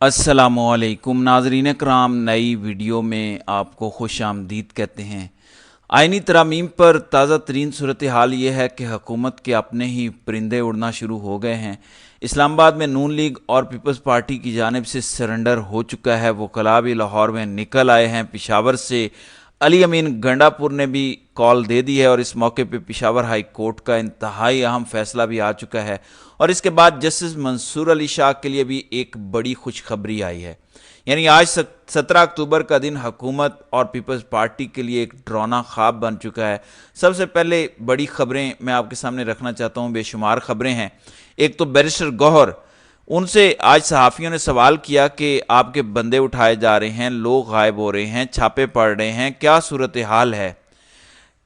السلام علیکم ناظرین کرام، نئی ویڈیو میں آپ کو خوش آمدید کہتے ہیں۔ آئینی ترامیم پر تازہ ترین صورتحال یہ ہے کہ حکومت کے اپنے ہی پرندے اڑنا شروع ہو گئے ہیں۔ اسلام آباد میں نون لیگ اور پیپلز پارٹی کی جانب سے سرنڈر ہو چکا ہے۔ وکلاء بھی لاہور میں نکل آئے ہیں۔ پشاور سے علی امین گنڈا پور نے بھی کال دے دی ہے اور اس موقع پہ پشاور ہائی کورٹ کا انتہائی اہم فیصلہ بھی آ چکا ہے، اور اس کے بعد جسٹس منصور علی شاہ کے لیے بھی ایک بڑی خوشخبری آئی ہے۔ یعنی آج 17 اکتوبر کا دن حکومت اور پیپلز پارٹی کے لیے ایک ڈراؤنا خواب بن چکا ہے۔ سب سے پہلے بڑی خبریں میں آپ کے سامنے رکھنا چاہتا ہوں، بے شمار خبریں ہیں۔ ایک تو بیرسٹر گوہر، ان سے آج صحافیوں نے سوال کیا کہ آپ کے بندے اٹھائے جا رہے ہیں، لوگ غائب ہو رہے ہیں، چھاپے پڑ رہے ہیں، کیا صورتحال ہے؟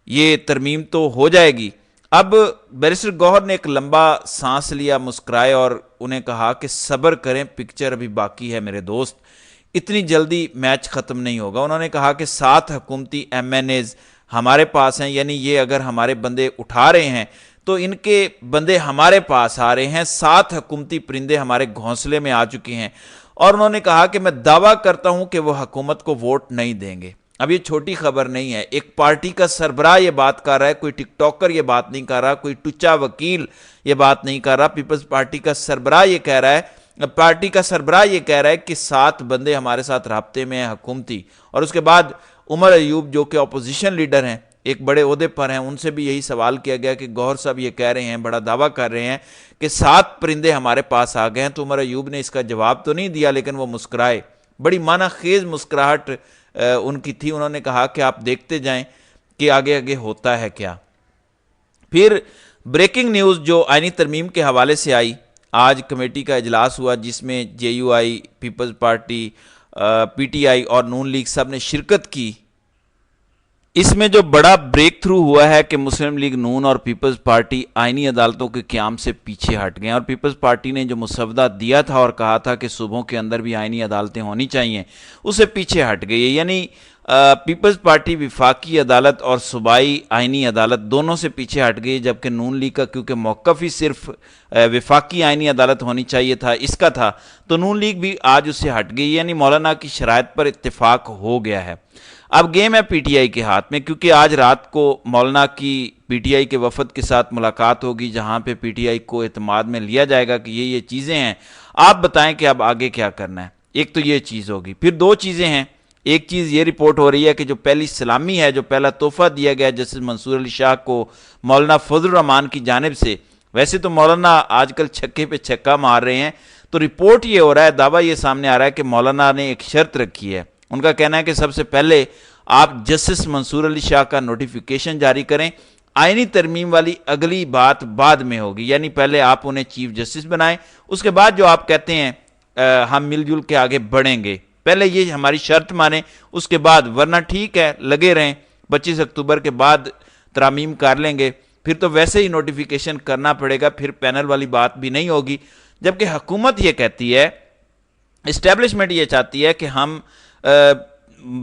یہ ترمیم تو ہو جائے گی؟ اب بیرسٹر گوہر نے ایک لمبا سانس لیا، مسکرائے اور انہیں کہا کہ صبر کریں، پکچر ابھی باقی ہے میرے دوست، اتنی جلدی میچ ختم نہیں ہوگا۔ انہوں نے کہا کہ 7 حکومتی ایم این ایز ہمارے پاس ہیں، یعنی یہ اگر ہمارے بندے اٹھا رہے ہیں تو ان کے بندے ہمارے پاس آ رہے ہیں۔ 7 حکومتی پرندے ہمارے گھونسلے میں آ چکے ہیں، اور انہوں نے کہا کہ میں دعویٰ کرتا ہوں کہ وہ حکومت کو ووٹ نہیں دیں گے۔ اب یہ چھوٹی خبر نہیں ہے، ایک پارٹی کا سربراہ یہ بات کر رہا ہے، کوئی ٹک ٹاکر یہ بات نہیں کر رہا، کوئی ٹچا وکیل یہ بات نہیں کر رہا، پیپلز پارٹی کا سربراہ یہ کہہ رہا ہے، کہ 7 بندے ہمارے ساتھ رابطے میں ہیں حکومتی۔ اور اس کے بعد عمر ایوب جو کہ اپوزیشن لیڈر ہیں، ایک بڑے عہدے پر ہیں، ان سے بھی یہی سوال کیا گیا کہ گوہر صاحب یہ کہہ رہے ہیں، بڑا دعویٰ کر رہے ہیں کہ 7 پرندے ہمارے پاس آ گئے ہیں، تو عمر ایوب نے اس کا جواب تو نہیں دیا، لیکن وہ مسکرائے، بڑی معنی خیز مسکراہٹ ان کی تھی۔ انہوں نے کہا کہ آپ دیکھتے جائیں کہ آگے آگے ہوتا ہے کیا۔ پھر بریکنگ نیوز جو آئینی ترمیم کے حوالے سے آئی، آج کمیٹی کا اجلاس ہوا جس میں J U I, Peoples Party, P T I اور نون لیگ سب نے شرکت کی۔ اس میں جو بڑا بریک تھرو ہوا ہے کہ مسلم لیگ نون اور پیپلز پارٹی آئینی عدالتوں کے قیام سے پیچھے ہٹ گئے، اور پیپلز پارٹی نے جو مسودہ دیا تھا اور کہا تھا کہ صوبوں کے اندر بھی آئینی عدالتیں ہونی چاہیے، اسے پیچھے ہٹ گئی۔ یعنی پیپلز پارٹی وفاقی عدالت اور صوبائی آئینی عدالت دونوں سے پیچھے ہٹ گئی، جبکہ نون لیگ کا کیونکہ موقف ہی صرف وفاقی آئینی عدالت ہونی چاہیے تھا، اس کا تھا، تو نون لیگ بھی آج اس سے ہٹ گئی۔ یعنی مولانا کی شرائط پر اتفاق ہو گیا ہے۔ اب گیم ہے پی ٹی آئی کے ہاتھ میں، کیونکہ آج رات کو مولانا کی پی ٹی آئی کے وفد کے ساتھ ملاقات ہوگی، جہاں پہ پی ٹی آئی کو اعتماد میں لیا جائے گا کہ یہ چیزیں ہیں، آپ بتائیں کہ اب آگے کیا کرنا ہے۔ ایک تو یہ چیز ہوگی، پھر 2 چیزیں ہیں۔ ایک چیز یہ رپورٹ ہو رہی ہے کہ جو پہلی سلامی ہے، جو پہلا تحفہ دیا گیا جسٹس منصور علی شاہ کو مولانا فضل الرحمان کی جانب سے، ویسے تو مولانا آج کل چھکے پہ چھکا مار رہے ہیں، تو رپورٹ یہ ہو رہا ہے، دعویٰ یہ سامنے آ رہا ہے کہ مولانا نے ایک شرط رکھی ہے۔ ان کا کہنا ہے کہ سب سے پہلے آپ جسٹس منصور علی شاہ کا نوٹیفیکیشن جاری کریں، آئینی ترمیم والی اگلی بات بعد میں ہوگی، یعنی پہلے آپ انہیں چیف جسٹس بنائیں، اس کے بعد جو آپ کہتے ہیں ہم مل جل کے آگے بڑھیں گے، پہلے یہ ہماری شرط مانیں، اس کے بعد، ورنہ ٹھیک ہے لگے رہیں، 25 اکتوبر کے بعد ترامیم کر لیں گے، پھر تو ویسے ہی نوٹیفیکیشن کرنا پڑے گا، پھر پینل والی بات بھی نہیں ہوگی۔ جبکہ حکومت یہ کہتی ہے، اسٹیبلشمنٹ یہ چاہتی ہے کہ ہم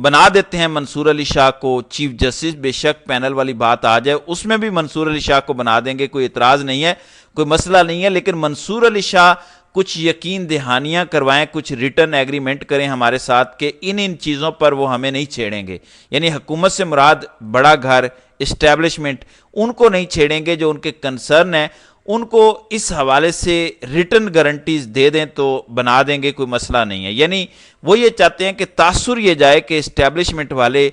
بنا دیتے ہیں منصور علی شاہ کو چیف جسٹس، بے شک پینل والی بات آ جائے، اس میں بھی منصور علی شاہ کو بنا دیں گے، کوئی اعتراض نہیں ہے، کوئی مسئلہ نہیں ہے، لیکن منصور علی شاہ کچھ یقین دہانیاں کروائیں، کچھ ریٹن ایگریمنٹ کریں ہمارے ساتھ کہ ان چیزوں پر وہ ہمیں نہیں چھیڑیں گے۔ یعنی حکومت سے مراد بڑا گھر، اسٹیبلشمنٹ، ان کو نہیں چھیڑیں گے، جو ان کے کنسرن ہیں ان کو اس حوالے سے ریٹن گارنٹیز دے دیں تو بنا دیں گے، کوئی مسئلہ نہیں ہے۔ یعنی وہ یہ چاہتے ہیں کہ تاثر یہ جائے کہ اسٹیبلشمنٹ والے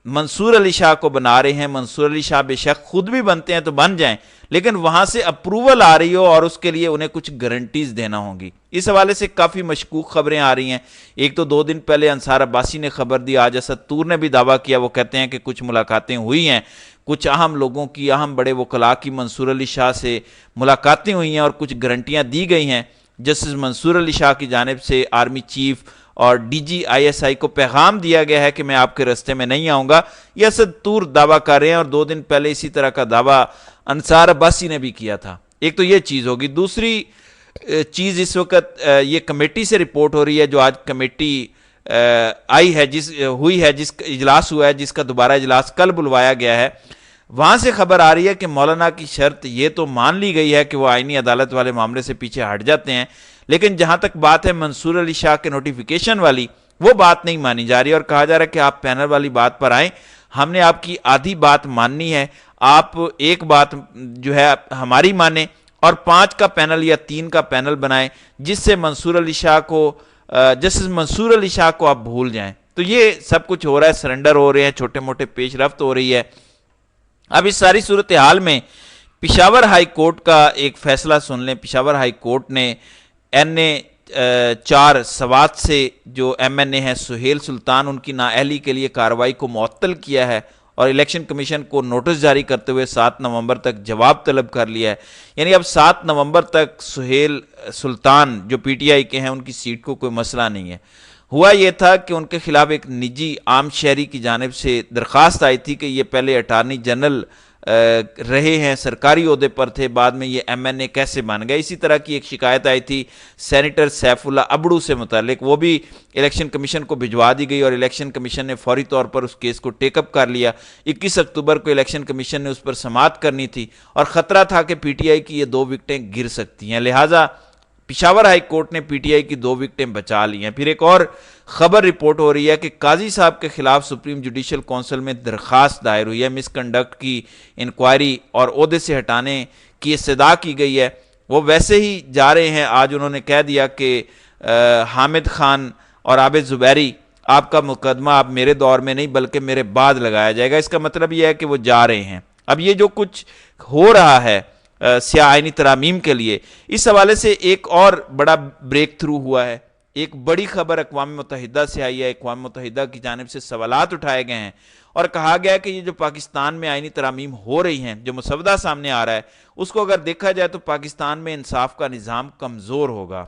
منصور علی شاہ کو بنا رہے ہیں، منصور علی شاہ بے شک خود بھی بنتے ہیں تو بن جائیں، لیکن وہاں سے اپروول آ رہی ہو اور اس کے لیے انہیں کچھ گارنٹیز دینا ہوں گی۔ اس حوالے سے کافی مشکوک خبریں آ رہی ہیں۔ ایک تو 2 دن پہلے انصار عباسی نے خبر دی، آج اسد طور نے بھی دعویٰ کیا، وہ کہتے ہیں کہ کچھ ملاقاتیں ہوئی ہیں، کچھ اہم لوگوں کی، اہم بڑے وکلاء کی منصور علی شاہ سے ملاقاتیں ہوئی ہیں اور کچھ گارنٹیاں دی گئی ہیں۔ جسٹس منصور علی شاہ کی جانب سے آرمی چیف اور D G I S I کو پیغام دیا گیا ہے کہ میں آپ کے راستے میں نہیں آؤں گا، یہ اسد طور دعویٰ کر رہے ہیں، اور 2 دن پہلے اسی طرح کا دعویٰ انصار عباسی نے بھی کیا تھا۔ ایک تو یہ چیز ہوگی۔ دوسری چیز اس وقت یہ کمیٹی سے رپورٹ ہو رہی ہے، جو آج کمیٹی جس کا اجلاس ہوا ہے، جس کا دوبارہ اجلاس کل بلوایا گیا ہے، وہاں سے خبر آ رہی ہے کہ مولانا کی شرط یہ تو مان لی گئی ہے کہ وہ آئینی عدالت والے معاملے سے پیچھے ہٹ جاتے ہیں، لیکن جہاں تک بات ہے منصور علی شاہ کے نوٹیفیکیشن والی، وہ بات نہیں مانی جا رہی اور کہا جا رہا ہے کہ آپ پینل والی بات پر آئیں، ہم نے آپ کی آدھی بات ماننی ہے، آپ ایک بات جو ہے ہماری مانیں اور 5 کا پینل یا 3 کا پینل بنائیں جس سے منصور علی شاہ کو جسٹس منصور علی شاہ کو آپ بھول جائیں۔ تو یہ سب کچھ ہو رہا ہے، سرنڈر ہو رہے ہیں، چھوٹے موٹے پیش رفت ہو رہی ہے۔ اب اس ساری صورتحال میں پشاور ہائی کورٹ کا ایک فیصلہ سن لیں۔ پشاور ہائی کورٹ نے NA-4 سوات سے جو MNA ہیں سہیل سلطان، ان کی نااہلی کے لیے کارروائی کو معطل کیا ہے اور الیکشن کمیشن کو نوٹس جاری کرتے ہوئے 7 نومبر تک جواب طلب کر لیا ہے۔ یعنی اب 7 نومبر تک سہیل سلطان جو PTI کے ہیں ان کی سیٹ کو کوئی مسئلہ نہیں ہے۔ ہوا یہ تھا کہ ان کے خلاف ایک نجی عام شہری کی جانب سے درخواست آئی تھی کہ یہ پہلے اٹارنی جنرل رہے ہیں، سرکاری عہدے پر تھے، بعد میں یہ MNA کیسے بن گئے۔ اسی طرح کی ایک شکایت آئی تھی سینیٹر سیف اللہ ابڑو سے متعلق، وہ بھی الیکشن کمیشن کو بھجوا دی گئی اور الیکشن کمیشن نے فوری طور پر اس کیس کو ٹیک اپ کر لیا۔ 21 اکتوبر کو الیکشن کمیشن نے اس پر سماعت کرنی تھی اور خطرہ تھا کہ PTI کی یہ 2 وکٹیں گر سکتی ہیں، لہٰذا پشاور ہائی کورٹ نے PTI کی 2 وکٹیں بچا لی ہیں۔ پھر ایک اور خبر رپورٹ ہو رہی ہے کہ قاضی صاحب کے خلاف سپریم جوڈیشل کونسل میں درخواست دائر ہوئی ہے، مس کنڈکٹ کی انکوائری اور عہدے سے ہٹانے کی استدعا کی گئی ہے۔ وہ ویسے ہی جا رہے ہیں، آج انہوں نے کہہ دیا کہ حامد خان اور عابد زبیری آپ کا مقدمہ اب میرے دور میں نہیں بلکہ میرے بعد لگایا جائے گا۔ اس کا مطلب یہ ہے کہ وہ جا رہے ہیں۔ اب یہ جو کچھ ہو رہا ہے سیاہ آئینی ترامیم کے لیے، اس حوالے سے ایک اور بڑا بریک تھرو ہوا ہے۔ ایک بڑی خبر اقوام متحدہ سے آئی ہے، اقوام متحدہ کی جانب سے سوالات اٹھائے گئے ہیں اور کہا گیا ہے کہ یہ جو پاکستان میں آئینی ترامیم ہو رہی ہیں، جو مسودہ سامنے آ رہا ہے، اس کو اگر دیکھا جائے تو پاکستان میں انصاف کا نظام کمزور ہوگا۔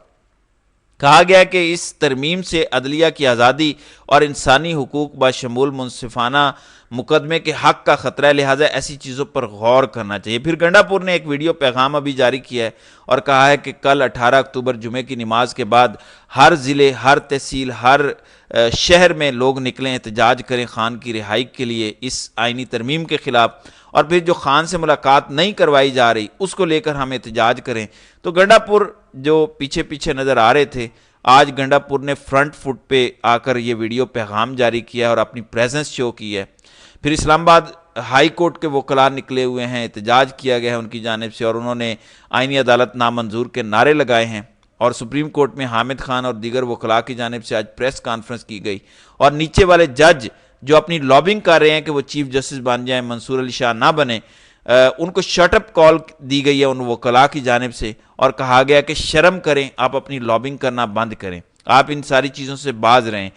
کہا گیا کہ اس ترمیم سے عدلیہ کی آزادی اور انسانی حقوق بشمول منصفانہ مقدمے کے حق کا خطرہ ہے، لہٰذا ایسی چیزوں پر غور کرنا چاہیے۔ پھر گنڈا پور نے ایک ویڈیو پیغام ابھی جاری کیا ہے اور کہا ہے کہ کل 18 اکتوبر جمعے کی نماز کے بعد ہر ضلع، ہر تحصیل، ہر شہر میں لوگ نکلیں، احتجاج کریں خان کی رہائی کے لیے اس آئینی ترمیم کے خلاف، اور پھر جو خان سے ملاقات نہیں کروائی جا رہی اس کو لے کر ہم احتجاج کریں۔ تو گنڈا پور جو پیچھے پیچھے نظر آ رہے تھے، آج گنڈا پور نے فرنٹ فٹ پہ آ کر یہ ویڈیو پیغام جاری کیا اور اپنی پریزنس شو کی ہے۔ پھر اسلام آباد ہائی کورٹ کے وکلاء نکلے ہوئے ہیں، احتجاج کیا گیا ہے ان کی جانب سے اور انہوں نے آئینی عدالت نامنظور کے نعرے لگائے ہیں، اور سپریم کورٹ میں حامد خان اور دیگر وکلاء کی جانب سے آج پریس کانفرنس کی گئی، اور نیچے والے جج جو اپنی لابنگ کر رہے ہیں کہ وہ چیف جسٹس بن جائیں، منصور علی شاہ نہ بنے، ان کو شٹ اپ کال دی گئی ہے ان وکلاء کی جانب سے، اور کہا گیا کہ شرم کریں، آپ اپنی لابنگ کرنا بند کریں، آپ ان ساری چیزوں سے باز رہیں۔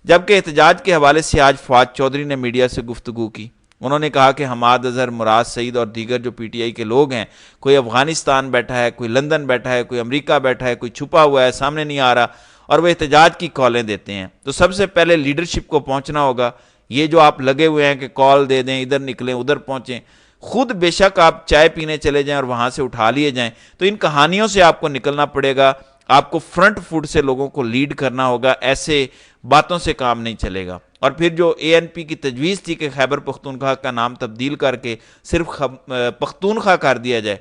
جبکہ احتجاج کے حوالے سے آج فواد چودھری نے میڈیا سے گفتگو کی، انہوں نے کہا کہ حماد اظہر، مراد سعید اور دیگر جو PTI کے لوگ ہیں، کوئی افغانستان بیٹھا ہے، کوئی لندن بیٹھا ہے، کوئی امریکہ بیٹھا ہے، کوئی چھپا ہوا ہے، سامنے نہیں آ رہا، اور وہ احتجاج کی کالیں دیتے ہیں۔ تو سب سے پہلے لیڈرشپ کو پہنچنا ہوگا۔ یہ جو آپ لگے ہوئے ہیں کہ کال دے دیں، ادھر نکلیں ادھر پہنچیں، خود بے شک آپ چائے پینے چلے جائیں اور وہاں سے اٹھا لیے جائیں، تو ان کہانیوں سے آپ کو نکلنا پڑے گا، آپ کو فرنٹ فوٹ سے لوگوں کو لیڈ کرنا ہوگا، ایسے باتوں سے کام نہیں چلے گا۔ اور پھر جو ANP کی تجویز تھی کہ خیبر پختونخوا کا نام تبدیل کر کے صرف پختونخوا کر دیا جائے،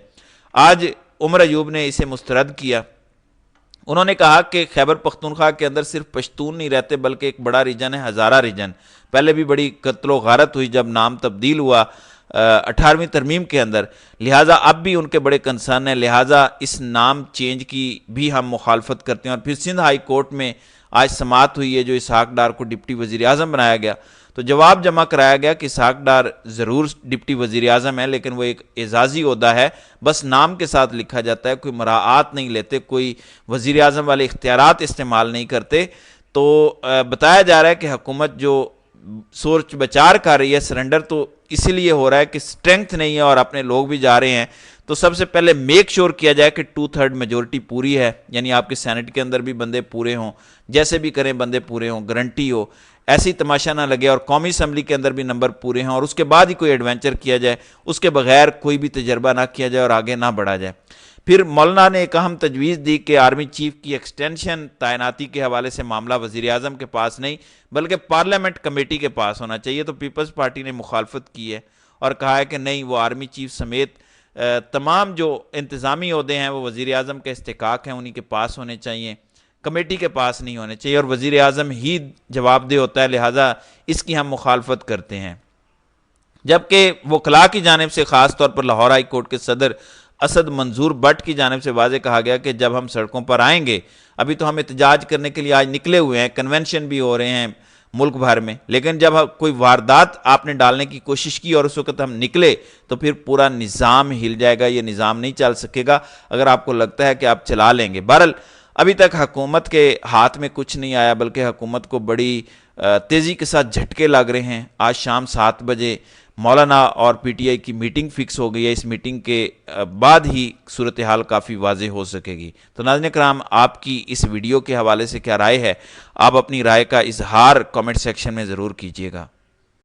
آج عمر ایوب نے اسے مسترد کیا۔ انہوں نے کہا کہ خیبر پختونخوا کے اندر صرف پشتون نہیں رہتے بلکہ ایک بڑا ریجن ہے ہزارہ ریجن، پہلے بھی بڑی قتل و غارت ہوئی جب نام تبدیل ہوا 18ویں ترمیم کے اندر، لہٰذا اب بھی ان کے بڑے کنسرن ہیں، لہٰذا اس نام چینج کی بھی ہم مخالفت کرتے ہیں۔ اور پھر سندھ ہائی کورٹ میں آج سماعت ہوئی ہے جو اسحاق ڈار کو ڈپٹی وزیر اعظم بنایا گیا، تو جواب جمع کرایا گیا کہ اسحاق ڈار ضرور ڈپٹی وزیر اعظم ہے لیکن وہ ایک اعزازی عہدہ ہے، بس نام کے ساتھ لکھا جاتا ہے، کوئی مراعات نہیں لیتے، کوئی وزیر اعظم والے اختیارات استعمال نہیں کرتے۔ تو بتایا جا رہا ہے کہ حکومت جو سوچ بچار کر رہی ہے، سرنڈر تو اسی لیے ہو رہا ہے کہ سٹرنگتھ نہیں ہے اور اپنے لوگ بھی جا رہے ہیں، تو سب سے پہلے میک شور کیا جائے کہ 2/3 میجورٹی پوری ہے، یعنی آپ کے سینٹ کے اندر بھی بندے پورے ہوں، جیسے بھی کریں بندے پورے ہوں، گارنٹی ہو، ایسی تماشا نہ لگے، اور قومی اسمبلی کے اندر بھی نمبر پورے ہوں، اور اس کے بعد ہی کوئی ایڈونچر کیا جائے، اس کے بغیر کوئی بھی تجربہ نہ کیا جائے اور آگے نہ بڑھا جائے۔ پھر مولانا نے ایک اہم تجویز دی کہ آرمی چیف کی ایکسٹینشن تعیناتی کے حوالے سے معاملہ وزیر اعظم کے پاس نہیں بلکہ پارلیمنٹ کمیٹی کے پاس ہونا چاہیے، تو پیپلز پارٹی نے مخالفت کی ہے اور کہا ہے کہ نہیں، وہ آرمی چیف سمیت تمام جو انتظامی عہدے ہیں وہ وزیر اعظم کے استحقاق ہیں، انہی کے پاس ہونے چاہیے، کمیٹی کے پاس نہیں ہونے چاہیے، اور وزیر اعظم ہی جواب دہ ہوتا ہے، لہٰذا اس کی ہم مخالفت کرتے ہیں۔ جبکہ وکلاء کی جانب سے خاص طور پر لاہور ہائی کورٹ کے صدر اسد منظور بٹ کی جانب سے واضح کہا گیا کہ جب ہم سڑکوں پر آئیں گے، ابھی تو ہم احتجاج کرنے کے لیے آج نکلے ہوئے ہیں، کنونشن بھی ہو رہے ہیں ملک بھر میں، لیکن جب کوئی واردات آپ نے ڈالنے کی کوشش کی اور اس وقت ہم نکلے تو پھر پورا نظام ہل جائے گا، یہ نظام نہیں چل سکے گا اگر آپ کو لگتا ہے کہ آپ چلا لیں گے۔ بہرحال ابھی تک حکومت کے ہاتھ میں کچھ نہیں آیا، بلکہ حکومت کو بڑی تیزی کے ساتھ جھٹکے لگ رہے ہیں۔ آج شام 7 بجے مولانا اور پی ٹی آئی کی میٹنگ فکس ہو گئی ہے، اس میٹنگ کے بعد ہی صورتحال کافی واضح ہو سکے گی۔ تو ناظرین کرام، آپ کی اس ویڈیو کے حوالے سے کیا رائے ہے؟ آپ اپنی رائے کا اظہار کمنٹ سیکشن میں ضرور کیجیے گا۔